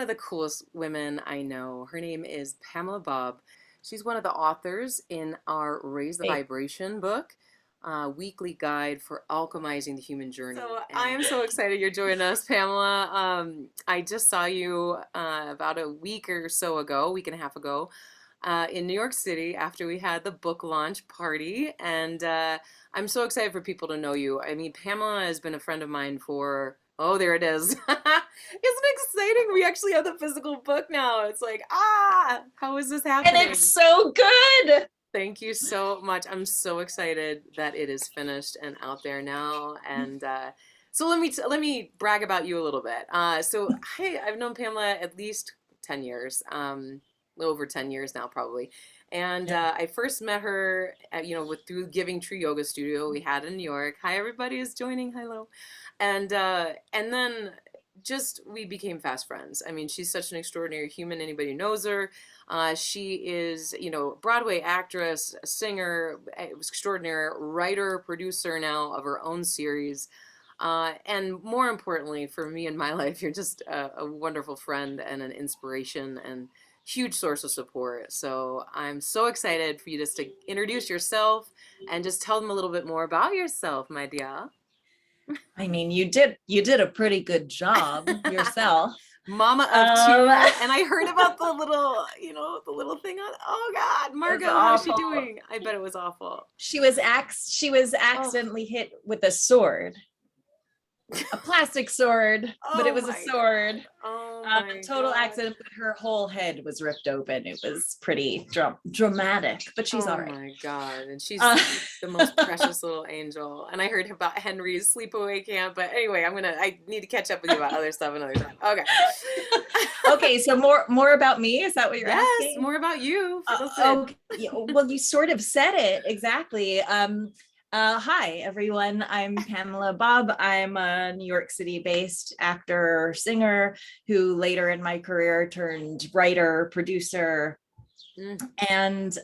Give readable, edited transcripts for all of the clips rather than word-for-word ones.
of the coolest women I know. Her name is Pamela Bob. She's one of the authors in our Raise the Hey. Vibration book, weekly guide for alchemizing the human journey. So I am so excited you're joining us, Pamela. I just saw you about a week or so ago, week and a half ago, in New York City after we had the book launch party. And I'm so excited for people to know you. I mean, Pamela has been a friend of mine for, oh, there it is. Isn't it exciting? We actually have the physical book now. It's like, how is this And happening? it's so good. Thank you so much. I'm so excited that it is finished and out there now. And so let me brag about you a little bit. I've known Pamela at least 10 years, over 10 years now probably. And Yeah. I first met her, through Giving Tree Yoga Studio we had in New York. Hi, everybody is joining. Hello, and then just we became fast friends. I mean, she's such an extraordinary human. Anybody who knows her. She is, Broadway actress, singer, extraordinary writer, producer now of her own series. And more importantly, for me in my life, you're just a wonderful friend and an inspiration and huge source of support. So I'm so excited for you just to introduce yourself and just tell them a little bit more about yourself, my dear. I mean, you did a pretty good job yourself. Mama of two, and I heard about the little thing on. Oh God, It was Margot, how's she awful. doing? I bet it was awful. She was Oh, accidentally hit with a sword, a plastic sword, but it oh was a my God. sword. Oh A my total God. accident, but her whole head was ripped open. It was pretty dramatic, but she's all Oh right. my God. And she's Uh, the most precious little angel. And I heard about Henry's sleepaway camp, but anyway, I need to catch up with you about other stuff another time. Okay. okay, so more about me. Is that what you're Yes, asking? more about you. Listen. Okay, well, you sort of said it exactly. Hi, everyone. I'm Pamela Bob. I'm a New York City based actor, singer who later in my career turned writer, producer, Mm, and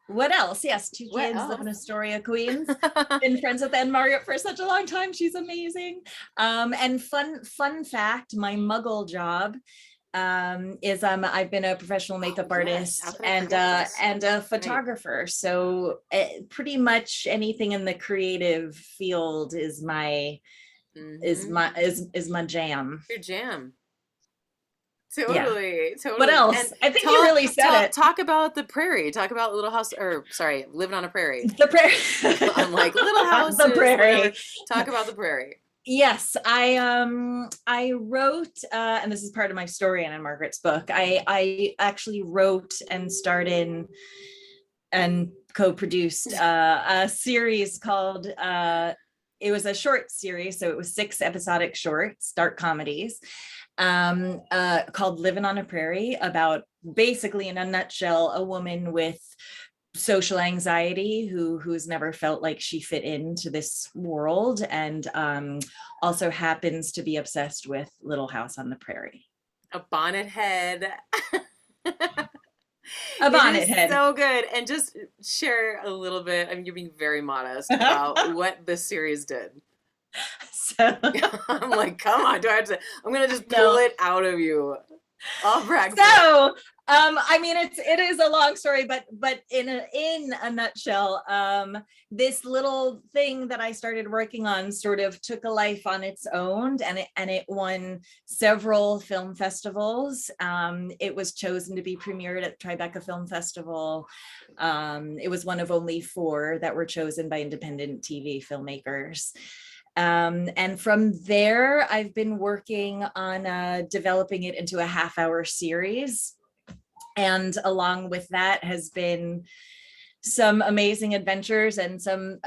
what else? Yes, two what kids, live in else? Astoria, Queens. Been friends with Anne Margaret for such a long time. She's amazing. And fun fact, my muggle job is I've been a professional Oh makeup yes. How artist could I forget this? and a Right. photographer. So pretty much anything in the creative field is my Mm-hmm. is my jam. Your jam. Yeah. Totally, What totally. And else? I think you really said it. talk about the prairie. Talk about Little House, or sorry, Living on a Prairie. The prairie. I'm like little The houses, whatever. prairie. Talk about the prairie. Yes, I wrote and this is part of my story in Anne Margaret's book. I actually wrote and starred in and co-produced a series called it was a short series, so it was 6 episodic shorts, dark comedies, called Livin On A Prairie, about basically in a nutshell a woman with social anxiety who's never felt like she fit into this world, and also happens to be obsessed with Little House on the Prairie. A bonnet head. A It bonnet is head. so good. And just share a little bit. I mean, you're being very modest about what this series did. So I'm like, come on, do I have to? I'm gonna just pull no. it out of you. I'll brag for it. So I mean, it is a long story, but in a nutshell, this little thing that I started working on sort of took a life on its own, and it won several film festivals. It was chosen to be premiered at Tribeca Film Festival. It was one of only 4 that were chosen by independent TV filmmakers. And from there, I've been working on developing it into a half-hour series. And along with that has been some amazing adventures and some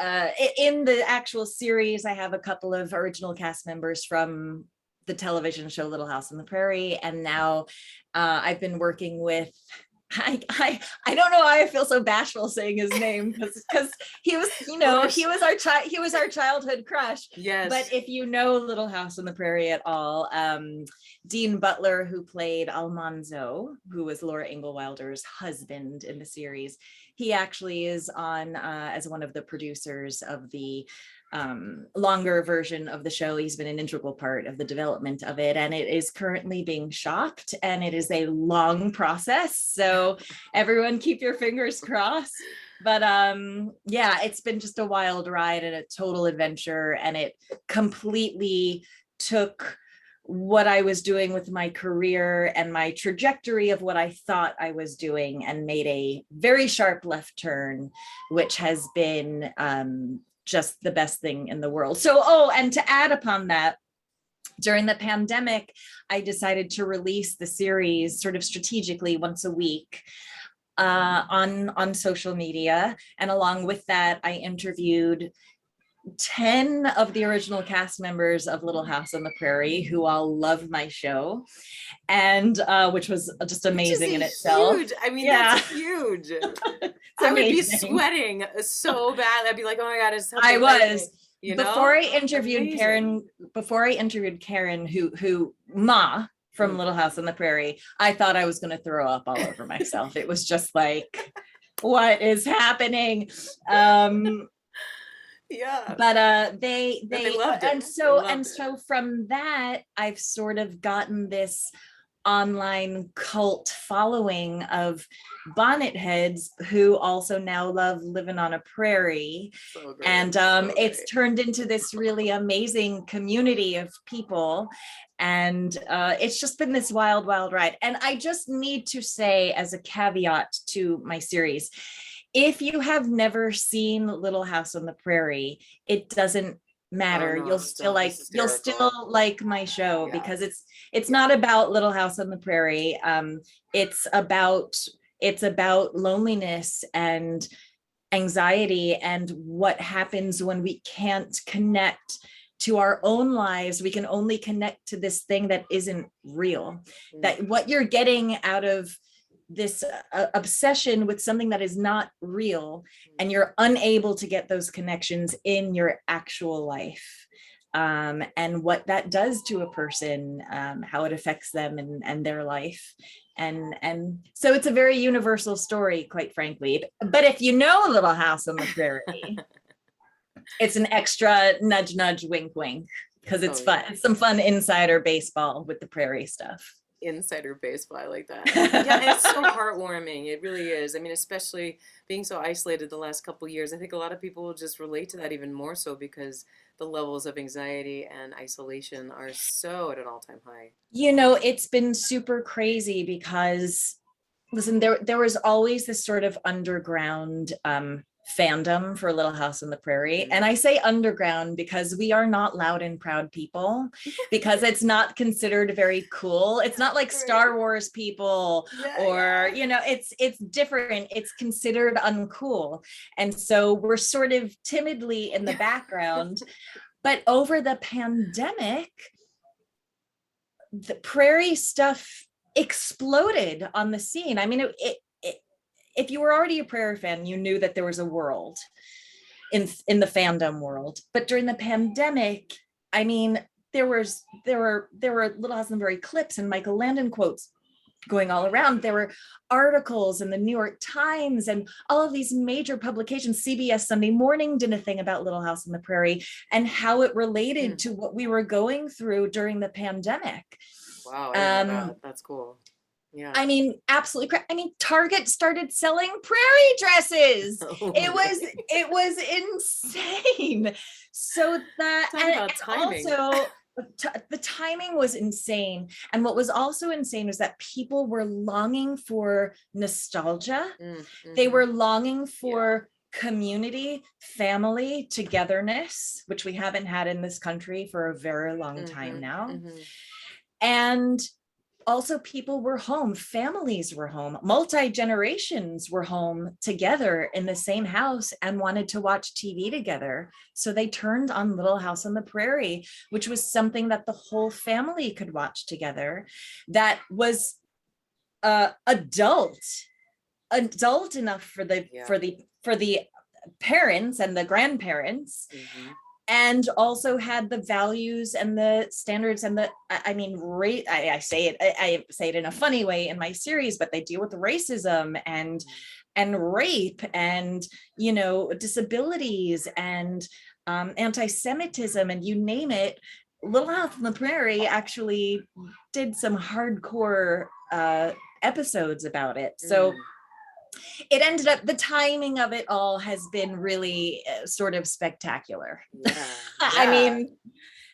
in the actual series. I have a couple of original cast members from the television show Little House on the Prairie, and now I've been working with I don't know why I feel so bashful saying his name, because he was, he was our childhood crush. Yes. But if you know Little House on the Prairie at all, Dean Butler, who played Almanzo, who was Laura Ingalls Wilder's husband in the series, he actually is on as one of the producers of the longer version of the show. He's been an integral part of the development of it, and it is currently being shopped, and it is a long process. So everyone keep your fingers crossed. But yeah, it's been just a wild ride and a total adventure, and it completely took what I was doing with my career and my trajectory of what I thought I was doing and made a very sharp left turn, which has been just the best thing in the world. So, oh, and to add upon that, during the pandemic, I decided to release the series sort of strategically once a week on social media. And along with that, I interviewed 10 of the original cast members of Little House on the Prairie, who all love my show, and which was just amazing in itself. Huge. I mean, yeah. that's huge. I would be sweating so bad. I'd be like, oh my God, it's such a was. You know? Before I interviewed Karen, who Ma from Little House on the Prairie, I thought I was going to throw up all over myself. It was just like, what is happening? Yeah, but they loved it. And so from that, I've sort of gotten this online cult following of bonnet heads who also now love Livin On A Prairie. So great. And it's turned into this really amazing community of people, and it's just been this wild ride. And I just need to say, as a caveat to my series, if you have never seen Little House on the Prairie, it doesn't matter. You'll still like my show, because it's not about Little House on the Prairie. It's about loneliness and anxiety and what happens when we can't connect to our own lives. We can only connect to this thing that isn't real. That what you're getting out of this obsession with something that is not real, and you're unable to get those connections in your actual life, and what that does to a person, how it affects them and their life. And so it's a very universal story, quite frankly. But if you know Little House on the Prairie, it's an extra nudge, wink, wink, because it's fun. It's some fun insider baseball with the prairie stuff. Insider baseball, I like that. Yeah, and it's so heartwarming. It really is. I mean, especially being so isolated the last couple of years, I think a lot of people will just relate to that even more so, because the levels of anxiety and isolation are so at an all-time high. You know, it's been super crazy because, listen, there was always this sort of underground fandom for Little House on the Prairie. And I say underground because we are not loud and proud people, because it's not considered very cool. It's not like Star Wars people, you know, it's different. It's considered uncool. And so we're sort of timidly in the background. But over the pandemic, the prairie stuff exploded on the scene. I mean, if you were already a Prairie fan, you knew that there was a world in the fandom world. But during the pandemic, I mean, there were Little House on the Prairie clips and Michael Landon quotes going all around. There were articles in the New York Times and all of these major publications. CBS Sunday Morning did a thing about Little House on the Prairie and how it related to what we were going through during the pandemic. Wow, I didn't know that. That's cool. Yeah. I mean, absolutely. I mean, Target started selling prairie dresses. It was insane. So that, and also the timing was insane. And what was also insane was that people were longing for nostalgia. They were longing for community, family, togetherness, which we haven't had in this country for a very long time now. And also, people were home, families were home, multi-generations were home together in the same house and wanted to watch TV together. So they turned on Little House on the Prairie, which was something that the whole family could watch together. That was adult enough for the parents and the grandparents. And also had the values and the standards and the, I mean, I say it in a funny way in my series, but they deal with racism and rape and, you know, disabilities and anti-Semitism, and you name it. Livin On A Prairie actually did some hardcore episodes about it. So Mm. it ended up, the timing of it all has been really sort of spectacular. Yeah, I yeah. mean,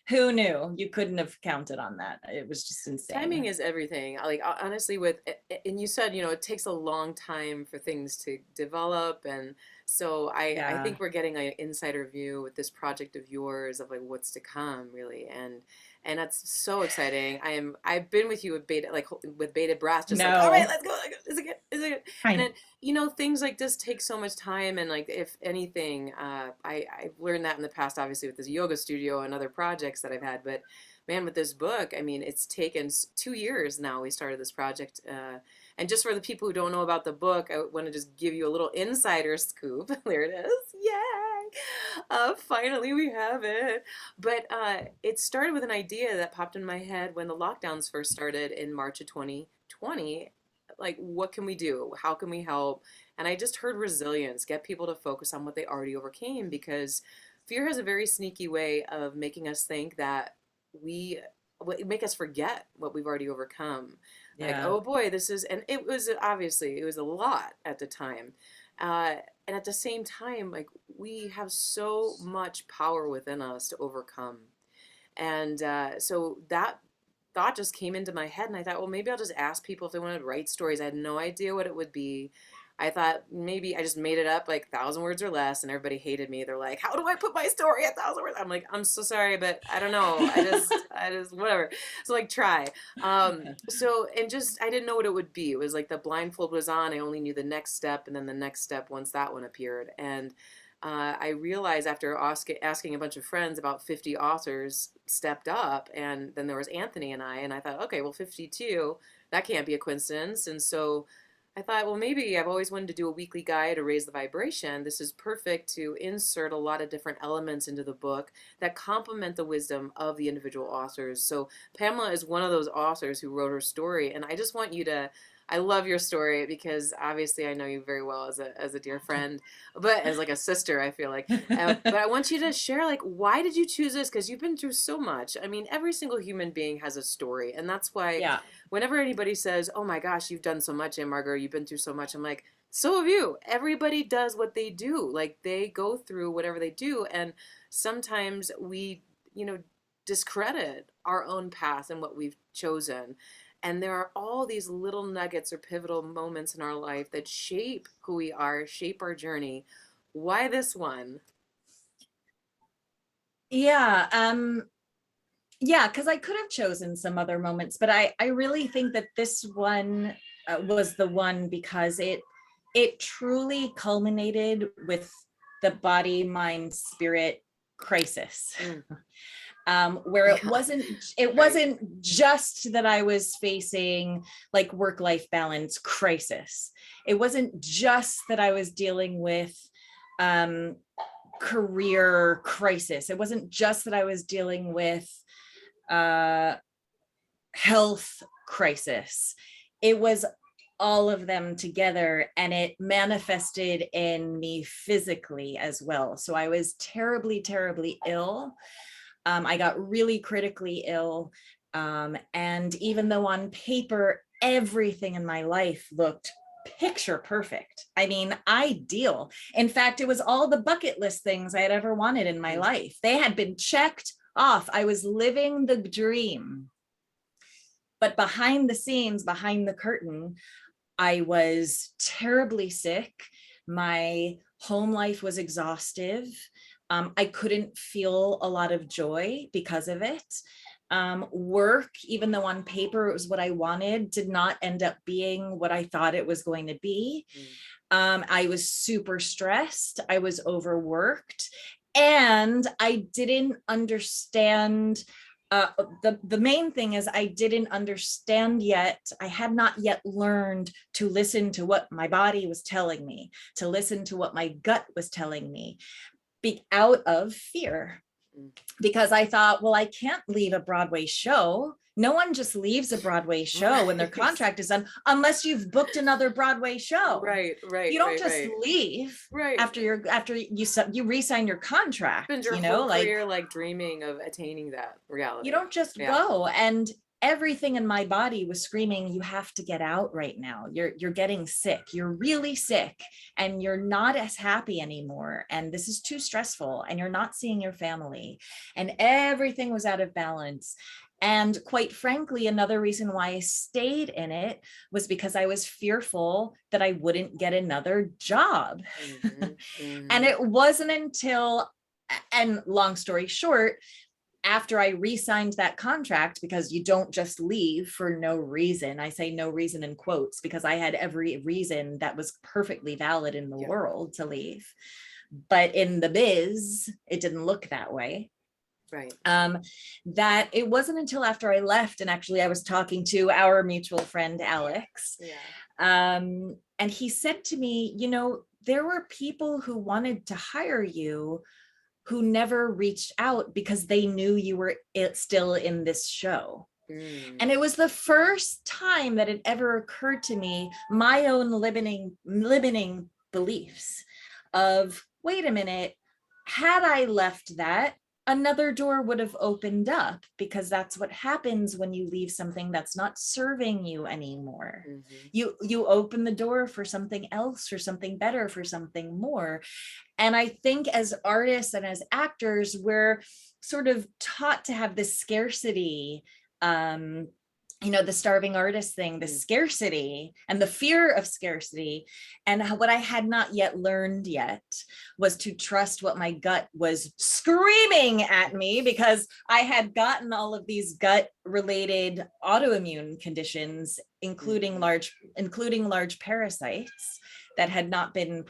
who knew? You couldn't have counted on that. It was just Timing insane. is everything. Like honestly, with and you said, it takes a long time for things to develop, and so I Yeah. think we're getting an insider view with this project of yours of like what's to come, really, and that's so exciting. I've been with you with beta, like with bated breath, just like, all right, No, let's go. Is it good? Is it good? I And know. then things like this take so much time, and like if anything, I've learned that in the past, obviously with this yoga studio and other projects that I've had, but man, with this book, I mean, it's taken 2 years now. We started this project, and just for the people who don't know about the book, I want to just give you a little insider scoop. There it is! Yay! Finally, we have it. But it started with an idea that popped in my head when the lockdowns first started in March of 2020. Like, what can we do? How can we help? And I just heard resilience, get people to focus on what they already overcame, because fear has a very sneaky way of making us think that we make us forget what we've already overcome. Like, Yeah. oh boy, this is, and it was obviously it was a lot at the time, uh, and at the same time, like we have so much power within us to overcome, and so that thought just came into my head, and I thought, well, maybe I'll just ask people if they wanted to write stories. I had no idea what it would be. I thought maybe I just made it up like 1,000 words or less, and everybody hated me. They're like, "How do I put my story at 1,000 words?" I'm like, "I'm so sorry, but I don't know. I just whatever." So like, try. So and just I didn't know what it would be. It was like the blindfold was on. I only knew the next step, and then the next step once that one appeared, and I realized after asking a bunch of friends, about 50 authors stepped up, and then there was Anthony and I thought, okay, well, 52, that can't be a coincidence. And so I thought, well, maybe I've always wanted to do a weekly guide to raise the vibration. This is perfect to insert a lot of different elements into the book that complement the wisdom of the individual authors. So Pamela is one of those authors who wrote her story, and I just want you to. I love your story because obviously I know you very well as a dear friend, but as like a sister, I feel like. But I want you to share, like, why did you choose this? Because you've been through so much. I mean, every single human being has a story, and that's why Yeah. whenever anybody says, "Oh my gosh, you've done so much, Aunt Margot, you've been through so much," I'm like, so have you. Everybody does what they do. Like they go through whatever they do, and sometimes we, discredit our own path and what we've chosen. And there are all these little nuggets or pivotal moments in our life that shape who we are, shape our journey. Why this one? Yeah. Yeah, because I could have chosen some other moments, but I really think that this one was the one because it truly culminated with the body, mind, spirit crisis. Mm, Where it yeah, wasn't it right. wasn't just that I was facing like work-life balance crisis. It wasn't just that I was dealing with um career crisis. It wasn't just that I was dealing with uh health crisis. It was all of them together, and it manifested in me physically as well. So I was terribly, terribly ill. I got really critically ill. And even though on paper, everything in my life looked picture perfect, I mean, ideal. In fact, it was all the bucket list things I had ever wanted in my Mm, life. They had been checked off. I was living the dream. But behind the scenes, behind the curtain, I was terribly sick. My home life was exhaustive. I couldn't feel a lot of joy because of it. Work, even though on paper it was what I wanted, did not end up being what I thought it was going to be. mm. I was super stressed. I was overworked. And I didn't understand. The main thing is I didn't understand yet. I had not yet learned to listen to what my body was telling me, to listen to what my gut was telling me, be out of fear. Mm. Because I thought, well, I can't leave a Broadway show No one just leaves a Broadway show when their Right. contract is done, unless you've booked another Broadway show. Right, right, You don't right, just right. leave Right. after you re-sign your contract, Spend your whole like career like dreaming of attaining that you reality. don't just Yeah. go. And everything in my body was screaming, you have to get out right now. You're getting sick. You're really sick and you're not as happy anymore. And this is too stressful and you're not seeing your family. And everything was out of balance. And quite frankly, another reason why I stayed in it was because I was fearful that I wouldn't get another job. Hmm. And Hmm. it wasn't until, and long story short, after I re-signed that contract, because you don't just leave for no reason. I say no reason in quotes because I had every reason that was perfectly valid in the Yeah. world to leave. But in the biz, it didn't look that way. Right. That it wasn't until after I left, and actually I was talking to our mutual friend, Alex, Yeah. and he said to me, there were people who wanted to hire you who never reached out because they knew you were still in this show. Mm. And it was the first time that it ever occurred to me, my own limiting beliefs of, wait a minute, had I left that, another door would have opened up, because that's what happens when you leave something that's not serving you anymore. Hmm. You open the door for something else, for something better, for something more. And I think as artists and as actors, we're sort of taught to have this scarcity, um, the starving artist thing, the Mm. scarcity and the fear of scarcity. And what I had not yet learned yet was to trust what my gut was screaming at me, because I had gotten all of these gut related autoimmune conditions, including Hmm. large parasites that had not been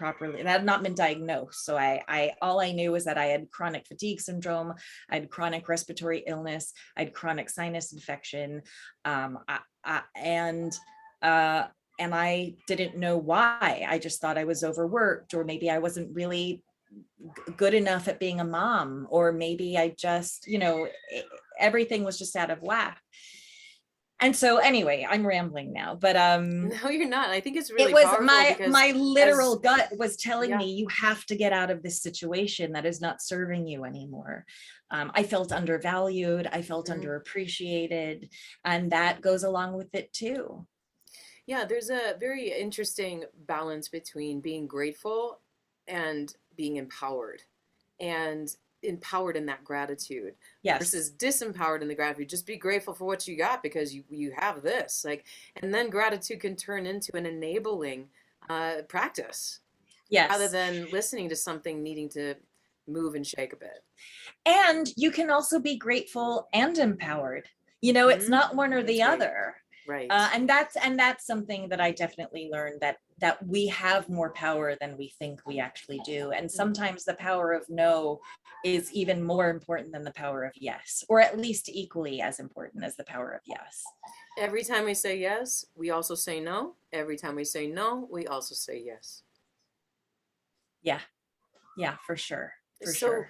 diagnosed. So I all I knew was that I had chronic fatigue syndrome, I had chronic respiratory illness, I had chronic sinus infection, um, I, I, uh, and I didn't know why. I just thought I was overworked, or maybe I wasn't really good enough at being a mom, or maybe I just, everything was just out of whack. And so anyway, I'm rambling now, but No, you're not. I think it's it really was powerful because my literal as gut was telling yeah. me, you have to get out of this situation that is not serving you anymore. I felt undervalued, I felt Mhm. underappreciated, and that goes along with it too. Yeah, there's a very interesting balance between being grateful and being empowered. And empowered in that gratitude Yes. versus disempowered in the gratitude. Just be grateful for what you got because you have this. Like, and then gratitude can turn into an enabling practice rather Yes. than listening to something needing to move and shake a bit. And you can also be grateful and empowered. It's Hmm. not one or the That's right. other. Right. And that's something that I definitely learned, that we have more power than we think we actually do. And Mhm. sometimes the power of no is even more important than the power of yes, or at least equally as important as the power of yes. Every time we say yes, we also say no. Every time we say no, we also say yes. Yeah, yeah, for sure, for So sure.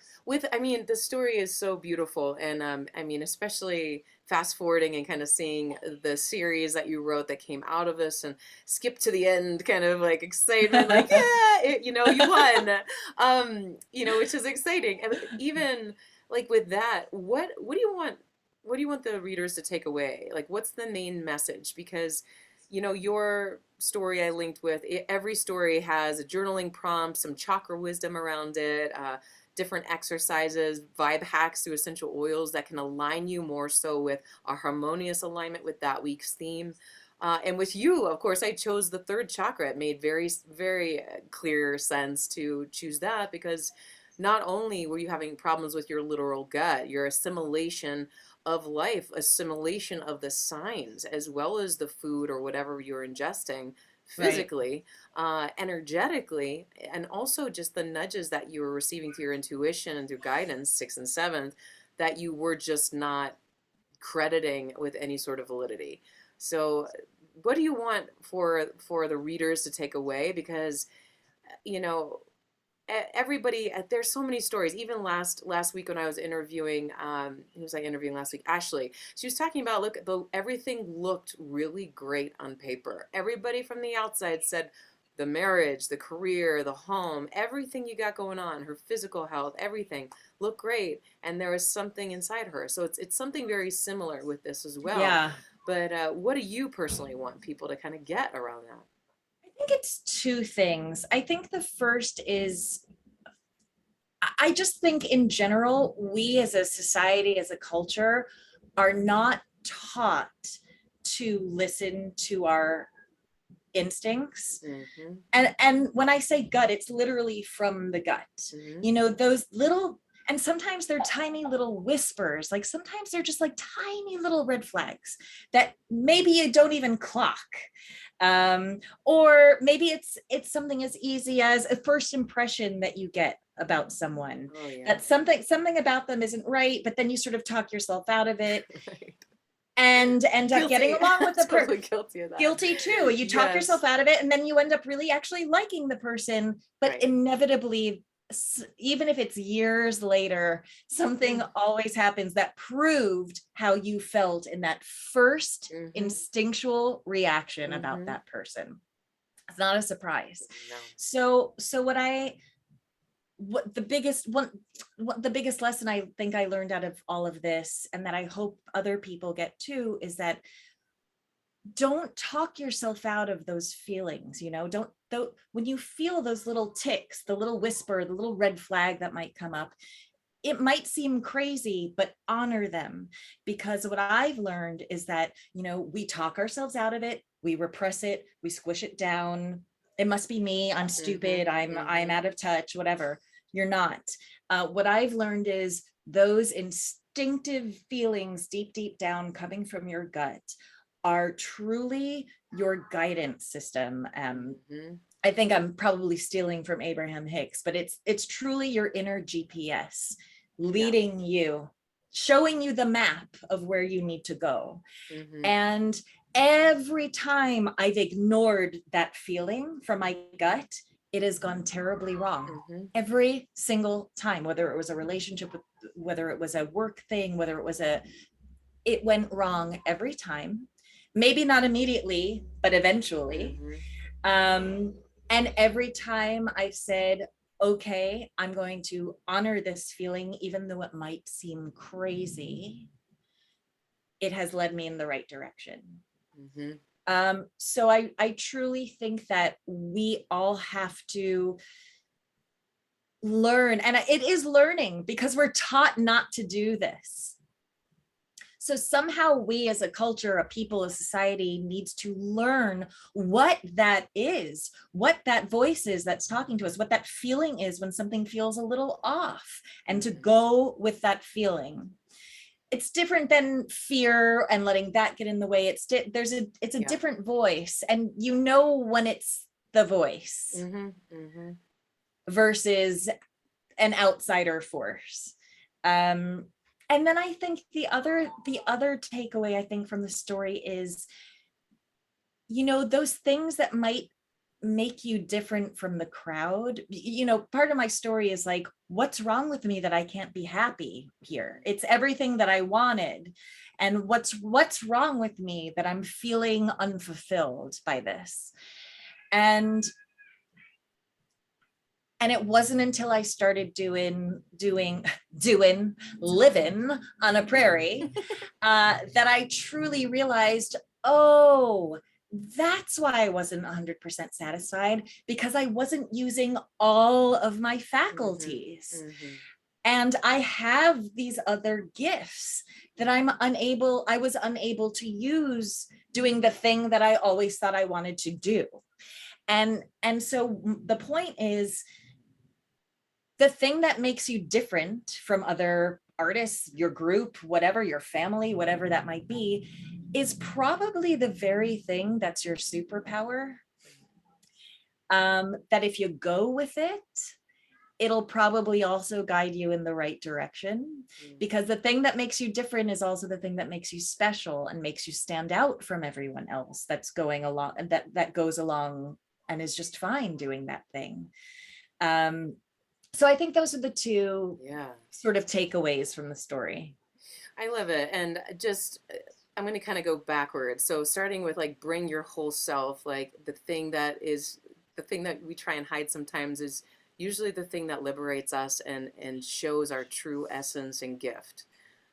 I mean, the story is so beautiful, and I mean, especially fast forwarding and kind of seeing the series that you wrote that came out of this, and skip to the end, kind of like excitement, like yeah, you won, which is exciting. And even like with that, what do you want? What do you want the readers to take away? Like, what's the main message? Because your story I linked with every story has a journaling prompt, some chakra wisdom around it, different exercises, vibe hacks through essential oils that can align you more so with a harmonious alignment with that week's theme. And with you, of course, I chose the third chakra. It made very, very clear sense to choose that because not only were you having problems with your literal gut, your assimilation of life, assimilation of the signs, as well as the food or whatever you're ingesting Right. physically, energetically, and also just the nudges that you were receiving through your intuition and through guidance, sixth and seventh, that you were just not crediting with any sort of validity. So, what do you want for the readers to take away? Because you know everybody, there's so many stories. Even last week when I was interviewing, who was I interviewing last week? Ashley. She was talking about, look, everything looked really great on paper. Everybody from the outside said the marriage, the career, the home, everything you got going on, her physical health, everything looked great. And there was something inside her. So it's something very similar with this as well. Yeah. But what do you personally want people to kind of get around that? I think it's two things. I think the first is, I just think in general, we as a society, as a culture, are not taught to listen to our instincts. Mm-hmm. And when I say gut, it's literally from the gut. Mm-hmm. You know, those little, and sometimes they're tiny little whispers, like sometimes they're just like tiny little red flags that maybe you don't even clock. Or maybe it's something as easy as a first impression that you get about someone. Oh, yeah. That something about them isn't right, but then you sort of talk yourself out of it. Right. And end up getting along with the Totally person. guilty of that. Guilty too. You talk Yes. yourself out of it, and then you end up really actually liking the person, but Right. inevitably, even if it's years later, something always happens that proved how you felt in that first instinctual reaction about that person. It's not a surprise. No. So what the biggest lesson I think I learned out of all of this, and that I hope other people get too, is that don't talk yourself out of those feelings. You know, don't when you feel those little ticks, the little whisper, the little red flag that might come up, it might seem crazy, but honor them. Because what I've learned is that, you know, we talk ourselves out of it, we repress it, we squish it down. It must be me, I'm stupid, I'm out of touch, whatever. You're not. What I've learned is those instinctive feelings deep down coming from your gut are truly your guidance system. I think I'm probably stealing from Abraham Hicks, but it's truly your inner GPS leading you, showing you the map of where you need to go. And every time I've ignored that feeling from my gut, it has gone terribly wrong. Every single time, whether it was a relationship, whether it was a work thing, whether it went wrong every time. Maybe not immediately, but eventually. And every time I've said, okay, I'm going to honor this feeling, even though it might seem crazy, it has led me in the right direction. So I truly think that we all have to learn, and it is learning because we're taught not to do this. So somehow we as a culture, a people, a society needs to learn what that is, what that voice is that's talking to us, what that feeling is when something feels a little off, and to go with that feeling. It's different than fear and letting that get in the way. It's a different voice, and you know when it's the voice versus an outsider force. And then I think the other takeaway I think from the story is, you know, those things that might make you different from the crowd. You know, part of my story is like, what's wrong with me that I can't be happy here? It's everything that I wanted. And what's wrong with me that I'm feeling unfulfilled by this? And it wasn't until I started doing Livin on a Prairie that I truly realized, oh, that's why I wasn't 100% satisfied, because I wasn't using all of my faculties. And I have these other gifts that I was unable to use doing the thing that I always thought I wanted to do. And so the point is, the thing that makes you different from other artists, your group, whatever, your family, whatever that might be, is probably the very thing that's your superpower. That if you go with it, it'll probably also guide you in the right direction, because the thing that makes you different is also the thing that makes you special and makes you stand out from everyone else that's going along, and that goes along and is just fine doing that thing. So I think those are the two Yeah. sort of takeaways from the story. I love it. And just, I'm going to kind of go backwards. So starting with like bring your whole self, like the thing that we try and hide sometimes is usually the thing that liberates us and shows our true essence and gift.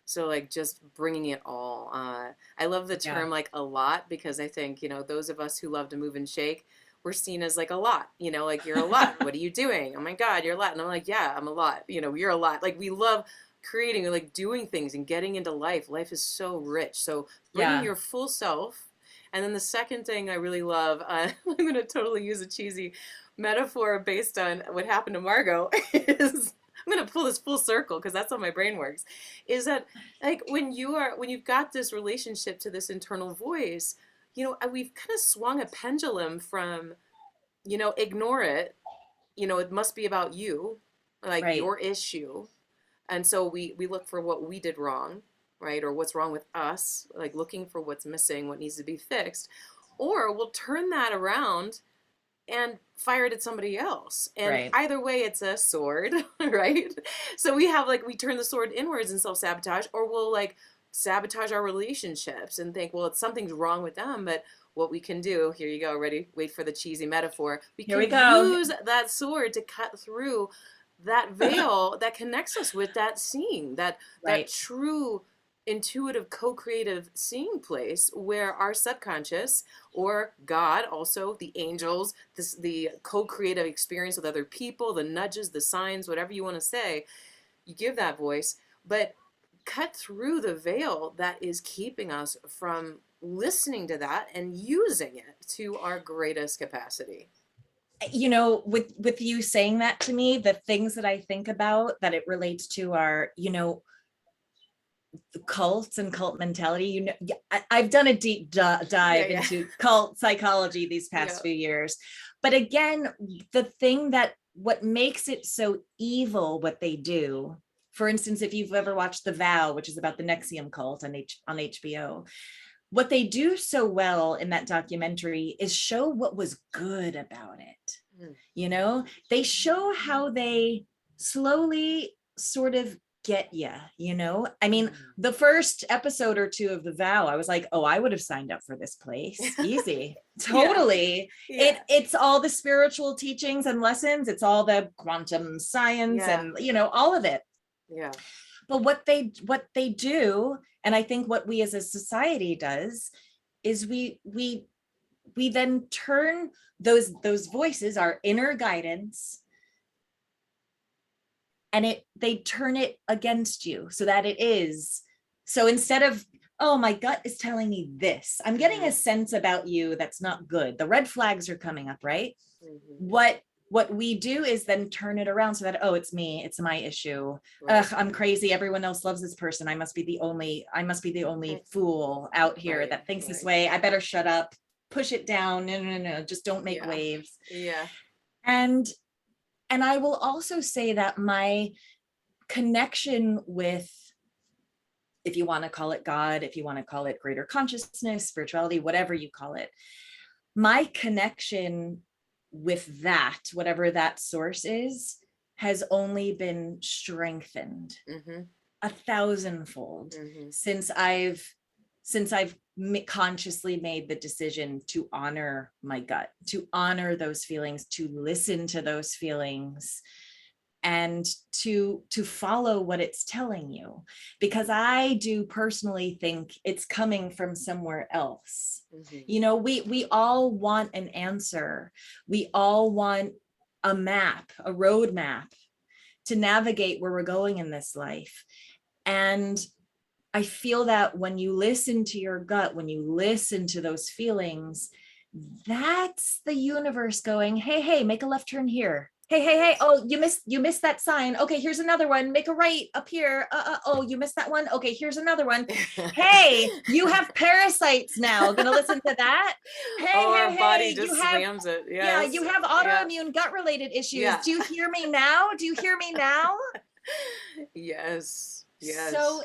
So like just bringing it all. I love the Yeah. term like a lot because I think, those of us who love to move and shake, we're seen as like a lot, like you're a lot. What are you doing? Oh my God, you're a lot. And I'm like, yeah, I'm a lot. You're a lot. Like we love creating, like doing things and getting into life. Life is so rich. So bringing Yeah. your full self. And then the second thing I really love, I'm going to totally use a cheesy metaphor based on what happened to Margot is I'm going to pull this full circle because that's how my brain works, is that like when you've got this relationship to this internal voice, we've kind of swung a pendulum from, ignore it, it must be about you, like Right. your issue. And so we look for what we did wrong, right? Or what's wrong with us, like looking for what's missing, what needs to be fixed. Or we'll turn that around and fire it at somebody else. And Right. either way, it's a sword, right? So we turn the sword inwards and self sabotage, or we'll like sabotage our relationships and think, well, it's something's wrong with them. But what we can do, here you go, ready? Wait for the cheesy metaphor. We Here we can go. use that sword to cut through that veil that connects us with that seeing, that Right. true intuitive co-creative seeing place where our subconscious or God, also the angels, the co-creative experience with other people, the nudges, the signs, whatever you want to say, you give that voice, but cut through the veil that is keeping us from listening to that and using it to our greatest capacity. With you saying that to me, the things that I think about that it relates to are, the cults and cult mentality. I've done a deep dive Yeah. into cult psychology these Yeah. past few years, but again, the thing that what makes it so evil what they do, for instance, if you've ever watched The Vow, which is about the Nexium cult on HBO, what they do so well in that documentary is show what was good about it. Mm. They show how they slowly sort of get you. I mean, the first episode or two of The Vow, I was like, oh, I would have signed up for this place easy. Yeah. Totally. Yeah. It's all the spiritual teachings and lessons, it's all the quantum science Yeah. and all of it. Yeah. But what they do, and I think what we as a society does, is we then turn those voices, our inner guidance, and they turn it against you, so that it is, so instead of, oh, my gut is telling me this, I'm getting a sense about you that's not good, the red flags are coming up, right? Mm-hmm. What we do is then turn it around so that, oh, it's me, it's my issue. Right. I'm crazy, everyone else loves this person, I must be the only Right. fool out here Right. that thinks this Right. way, I better shut up, push it down, no, just don't make Yeah. waves. Yeah. And I will also say that my connection with, if you want to call it God, if you want to call it greater consciousness, spirituality, whatever you call it, my connection with that, whatever that source is, has only been strengthened Mm-hmm. 1,000-fold Mm-hmm. since I've consciously made the decision to honor my gut, to honor those feelings, to listen to those feelings, and to follow what it's telling you, because I do personally think it's coming from somewhere else. Mm-hmm. We all want an answer, we all want a map, a roadmap to navigate where we're going in this life. And I feel that when you listen to your gut, when you listen to those feelings, that's the universe going, hey, make a left turn here. Hey, oh, you missed that sign. Okay, here's another one. Make a right up here. Oh, you missed that one. Okay, here's another one. Hey, you have parasites now. Gonna listen to that? Oh, our body Hey, you just have, rams it. yeah, Yes. you have Yeah. autoimmune gut related issues. Yeah. Do you hear me now? Do you hear me now? Yes. So, Yes.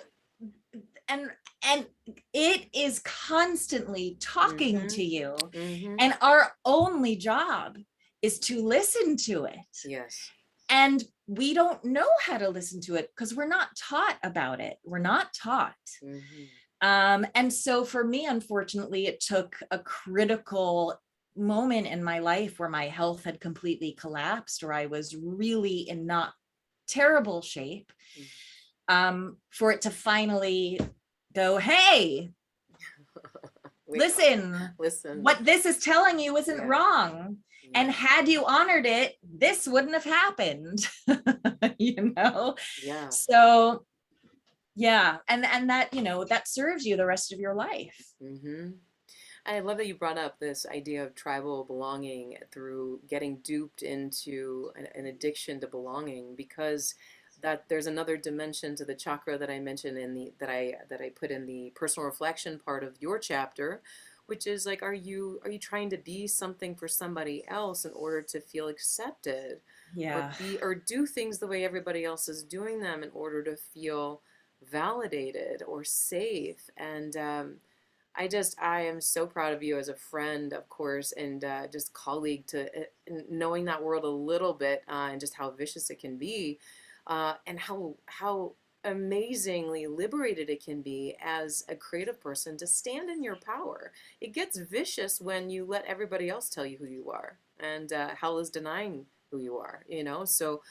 and it is constantly talking Mm-hmm. to you, Mm-hmm. and our only job is to listen to it. Yes. And we don't know how to listen to it because we're not taught about it. We're not taught. Mm-hmm. And so for me, unfortunately, it took a critical moment in my life where my health had completely collapsed, or I was really in not terrible shape, for it to finally go, hey, Wake up. listen, Listen. what this is telling you isn't Yeah. wrong. Yeah. And had you honored it, this wouldn't have happened, you know? Yeah. So yeah, and that, that serves you the rest of your life. Mm-hmm. I love that you brought up this idea of tribal belonging through getting duped into an addiction to belonging, because that there's another dimension to the chakra that I mentioned in the that I put in the personal reflection part of your chapter, which is like, are you trying to be something for somebody else in order to feel accepted, or Yeah. be or do things the way everybody else is doing them in order to feel validated or safe? And I am so proud of you as a friend, of course, and just colleague, to knowing that world a little bit, and just how vicious it can be, and how amazingly liberated it can be as a creative person to stand in your power. It gets vicious when you let everybody else tell you who you are, and hell is denying who you are. So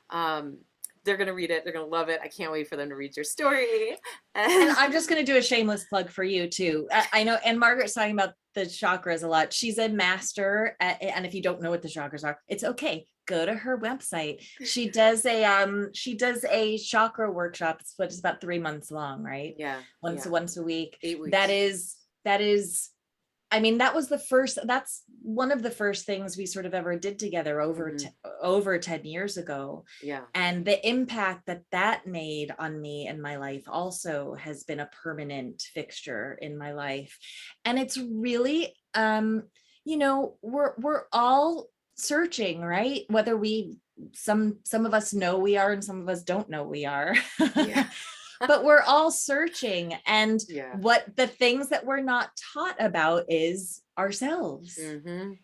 um, they're gonna read it. They're gonna love it. I can't wait for them to read your story. And I'm just going to do a shameless plug for you too. I know, and Margaret's talking about the chakras a lot. She's a master and if you don't know what the chakras are, it's okay. Go to her website. She does a chakra workshop. It's about 3 months long, right? Yeah, Once yeah. once a week. 8 weeks. That is I mean, that's one of the first things we sort of ever did together Mhm. over 10 years ago. Yeah. And the impact that made on me and my life also has been a permanent fixture in my life. And it's really, we're all searching, right? Whether some of us know we are and some of us don't know we are. Yeah. But we're all searching, and Yeah. what the things that we're not taught about is ourselves Mhm.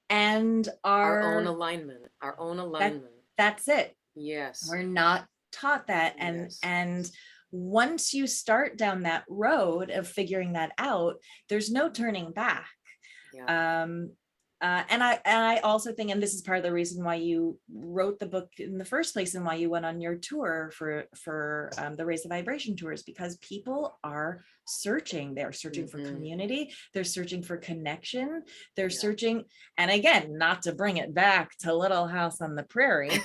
and Our own our alignment. Our own that alignment. that's it. Yes. We're not taught that. and Yes. and once you start down that road of figuring that out, there's no turning back. Yeah. um and I also think, and this is part of the reason why you wrote the book in the first place and why you went on your tour for the Raise the Vibration tours, because people are searching. They're searching for Mhm. community. They're searching for connection. They're Yeah. searching, and again, not to bring it back to Little House on the Prairie,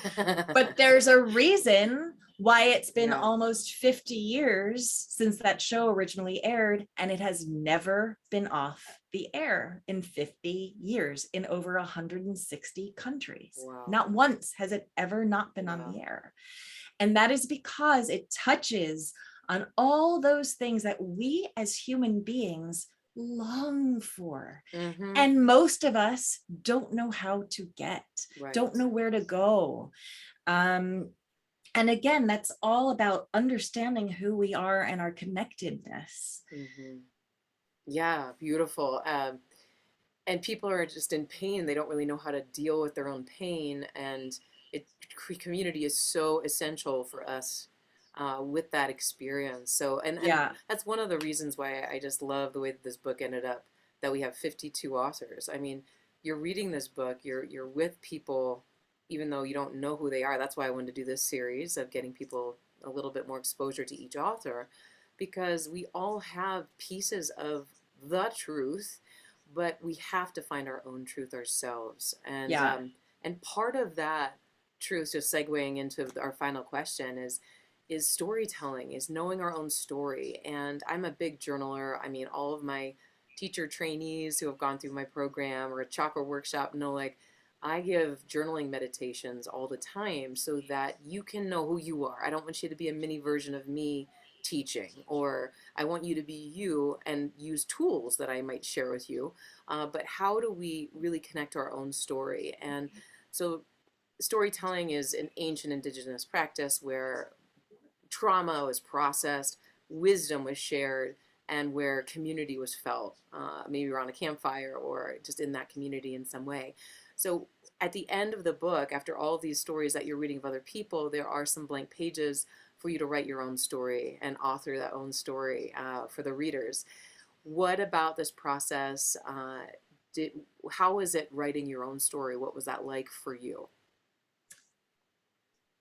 but there's a reason why it's been Yeah. almost 50 years since that show originally aired, and it has never been off the air in 50 years in over 160 countries. Wow. Not once has it ever not been on Wow. the air. And that is because it touches on all those things that we as human beings long for. Mhm. And most of us don't know how to get, Right. don't know where to go. And again, that's all about understanding who we are and our connectedness. Mhm. Yeah. Beautiful. And people are just in pain. They don't really know how to deal with their own pain, and it community is so essential for us with that experience. So, and Yeah. that's one of the reasons why I just love the way that this book ended up. That we have 52 authors. I mean, you're reading this book. You're with people, even though you don't know who they are. That's why I wanted to do this series of getting people a little bit more exposure to each author, because we all have pieces of the truth, but we have to find our own truth ourselves. Yeah. And part of that truth, just segueing into our final question, is storytelling, is knowing our own story. And I'm a big journaler. I mean, all of my teacher trainees who have gone through my program or a chakra workshop know, like, I give journaling meditations all the time so that you can know who you are. I don't want you to be a mini version of me teaching, or I want you to be you and use tools that I might share with you. But how do we really connect to our own story? And so storytelling is an ancient indigenous practice where trauma was processed, wisdom was shared, and where community was felt, maybe around a campfire or just in that community in some way. So at the end of the book, after all of these stories that you're reading of other people, there are some blank pages for you to write your own story and author that own story for the readers. What about this process? How was it writing your own story? What was that like for you?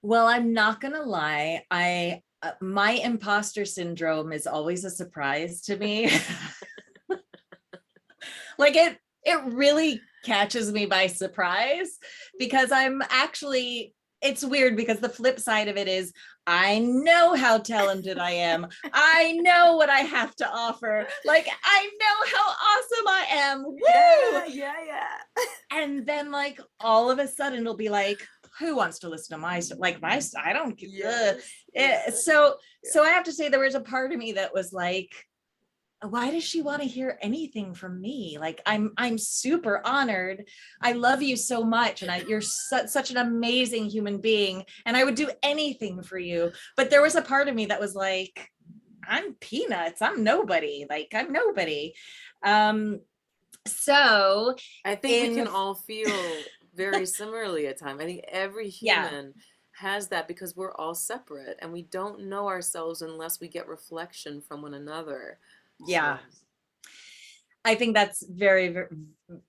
Well, I'm not gonna lie. My imposter syndrome is always a surprise to me. Like it really catches me by surprise because I'm actually, it's weird because the flip side of it is I know how talented I am. I know what I have to offer. Like I know how awesome I am. Woo! Yeah. And then like all of a sudden it'll be like, who wants to listen to my like my I don't Yes. so I have to say there was a part of me that was like, why does she want to hear anything from me? Like I'm super honored. I love you so much, and you're such an amazing human being, and I would do anything for you. But there was a part of me that was like, I'm peanuts. I'm nobody. Like I'm nobody. Um, so I think we in can all feel very similarly at times. I think every yeah, human has that because we're all separate and we don't know ourselves unless we get reflection from one another. yeah. So, I think that's very, very,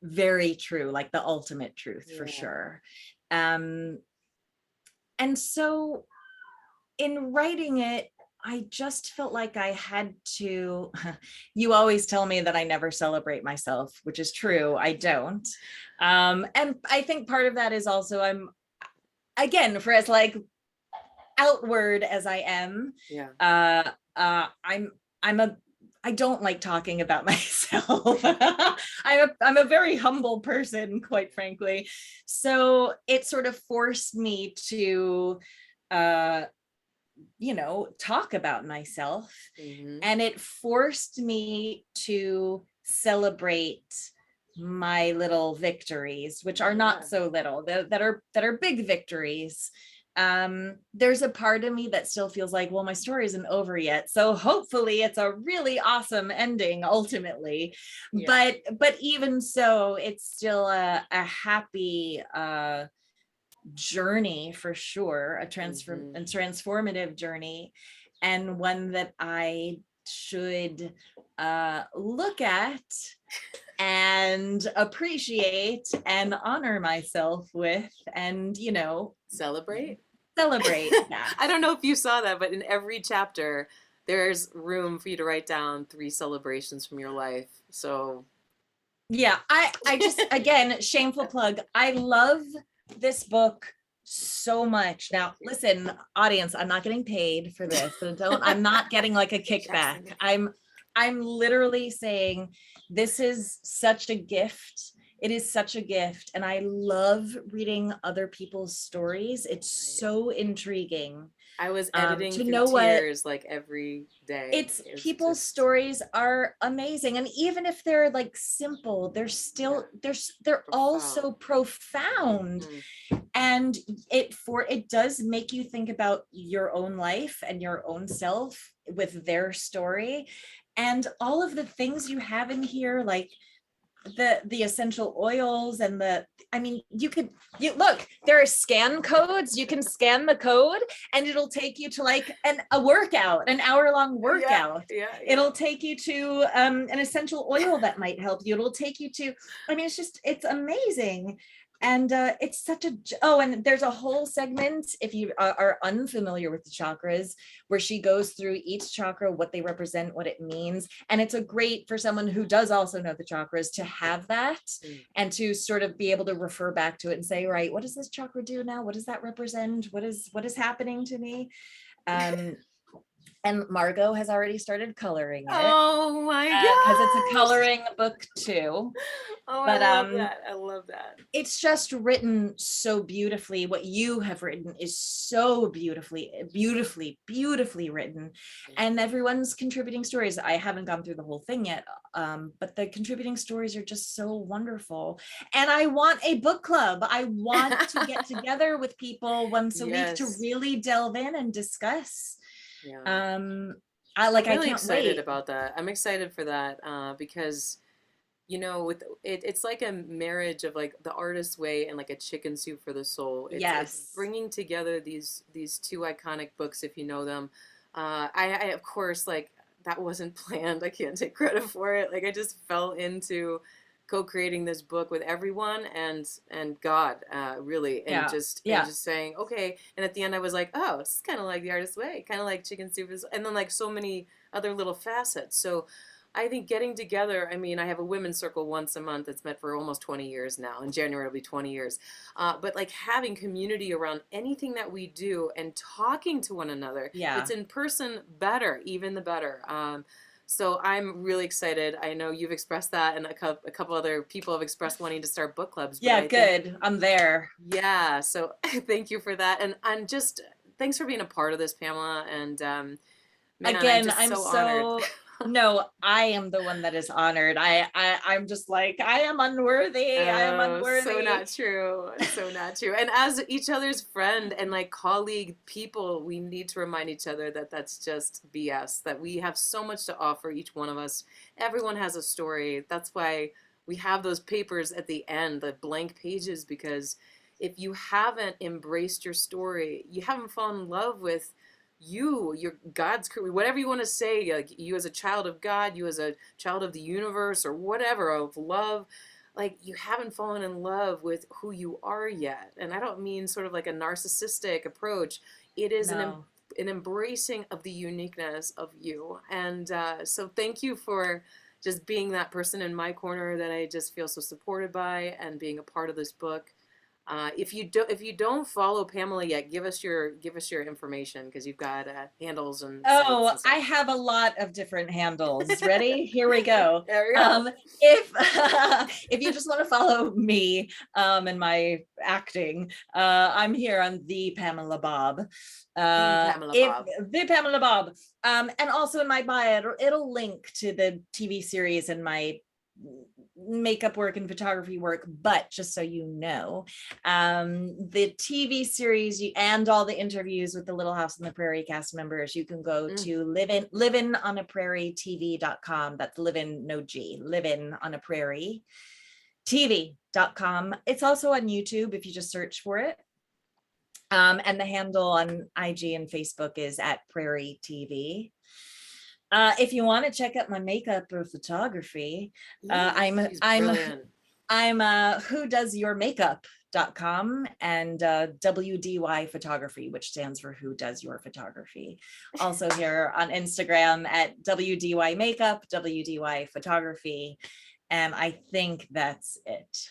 very true, like the ultimate truth for yeah. sure. Um, and so in writing it, I just felt like I had to. You always tell me that I never celebrate myself, which is true. I don't. And I think part of that is also I'm, again, for as like outward as I am, Yeah. uh, I'm a I don't like talking about myself. I'm a very humble person, quite frankly. So it sort of forced me to uh talk about myself, Mm-hmm. and it forced me to celebrate my little victories, which are not Yeah. so little, that are big victories. There's a part of me that still feels like, well, my story isn't over yet, so hopefully it's a really awesome ending ultimately. Yeah. But even so, it's still a happy journey for sure, a Mm-hmm. transformative journey, and one that I should look at and appreciate and honor myself with, and Celebrate. celebrate. Yeah. I don't know if you saw that, but in every chapter, there's room for you to write down 3 celebrations from your life. So, Yeah, I just, again, shameful plug, I love this book so much. Now listen, audience, I'm not getting paid for this, so I'm not getting like a kickback. Jackson. I'm literally saying this is such a gift. It is such a gift, and I love reading other people's stories. It's so intriguing I was editing to through know what tears like every day. it's, It's people's just, stories are amazing, and even if they're like simple, they're yeah, still they're all profound. so profound. Mm, And it does make you think about your own life and your own self with their story, and all of the things you have in here, like the essential oils and I mean, you look, there are scan codes. You can scan the code and it'll take you to like a workout, an hour-long yeah, workout. yeah. It'll take you to an essential oil that might help you. It'll take you to, I mean, it's amazing. And it's such a, oh, and there's a whole segment, if you are unfamiliar with the chakras, where she goes through each chakra, what they represent, what it means. And it's a great for someone who does also know the chakras to have that, Mm. and to sort of be able to refer back to it and say, right, what does this chakra do now? What does that represent? What is happening to me? Um, and Margot has already started coloring it Oh my because it's a gosh. coloring book too. Oh, I But love that. I love that. it's just written so beautifully. What you have written is so beautifully written, and everyone's contributing stories. I haven't gone through the whole thing yet, but the contributing stories are just so wonderful. And I want a book club. I want to get together with people once a week to Yes. really delve in and discuss. Yeah. Um, I really can't excited wait. about that. I'm excited for that because with it's like a marriage of like the artist's way and like a chicken soup for the soul. It's Yes. bringing together these two iconic books if you know them. I of course like that wasn't planned. I can't take credit for it. Like I just fell into co-creating this book with everyone and God, really, and Yeah. just Yeah. saying okay. And at the end, I was like, oh, this is kind of like the artist's way, kind of like chicken soup is, and then like so many other little facets. So I think getting together, I mean, I have a women's circle once a month that's met for almost 20 years now. In January, it'll be 20 years. But like having community around anything that we do and talking to one another, if Yeah. it's in person, better, even the better. So I'm really excited. I know you've expressed that, and a couple other people have expressed wanting to start book clubs. But Yeah, I think, good. I'm there. yeah, so thank you for that. And I'm just, thanks for being a part of this, Pamela. And man, I'm Again, just I'm so honored. so no, I am the one that is honored. I'm just like, I am unworthy. I am Oh, so unworthy. not true. So not true. And as each other's friend and like colleague people, we need to remind each other that that's just BS, that we have so much to offer, each one of us. Everyone has a story. That's why we have those papers at the end, the blank pages, because if you haven't embraced your story, you haven't fallen in love with your God's, whatever you want to say, like you as a child of God, you as a child of the universe, or whatever, of love, like you haven't fallen in love with who you are yet. And I don't mean sort of like a narcissistic approach. It is No. an embracing of the uniqueness of you. And so thank you for just being that person in my corner that I just feel so supported by, and being a part of this book. If you don't follow Pamela yet, give us your information, because you've got handles and sites Oh, and I stuff. have a lot of different handles. Ready? Here we go. There we go. If if you just want to follow me and my acting, I'm here on the Pamela Bob. The Pamela If Bob. the Pamela Bob, and also in my bio, it'll link to the TV series and my makeup work and photography work. But just so you know, the TV series and all the interviews with the Little House on the Prairie cast members, you can go Mm. to livin on a prairie tv.com. That's livin, no G, livin on a prairie tv.com. It's also on YouTube if you just search for it. And the handle on IG and Facebook is at Prairie TV. If you want to check out my makeup or photography, She's brilliant. I'm whodoesyourmakeup.com and WDY photography, which stands for Who Does Your Photography. Also here on Instagram at WDY makeup, WDY photography. And I think that's it.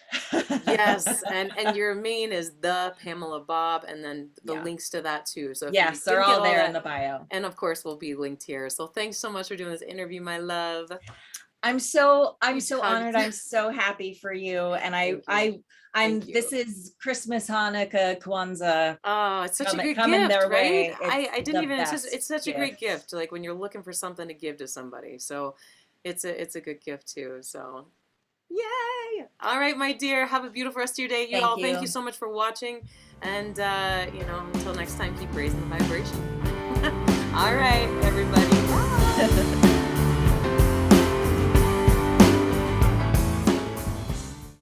Yes, and your main is the Pamela Bob, and then the Yeah. links to that too. So if you Yes, they're didn't get all all there that, in the bio. and of course will be linked here. So thanks so much for doing this interview, my love. I'm so Huge hug. honored. I'm so happy for you. And Thank you. Thank this you. is Christmas, Hanukkah, Kwanzaa Oh, it's such a good coming gift, their right? way. It's I didn't the even anticipate. It's best such a great gift. gift, like when you're looking for something to give to somebody. So it's a good gift too. So yay! All right, my dear, have a beautiful rest of your day. You Thank all, thank you you. so much for watching, and until next time, keep raising the vibration. All right, everybody.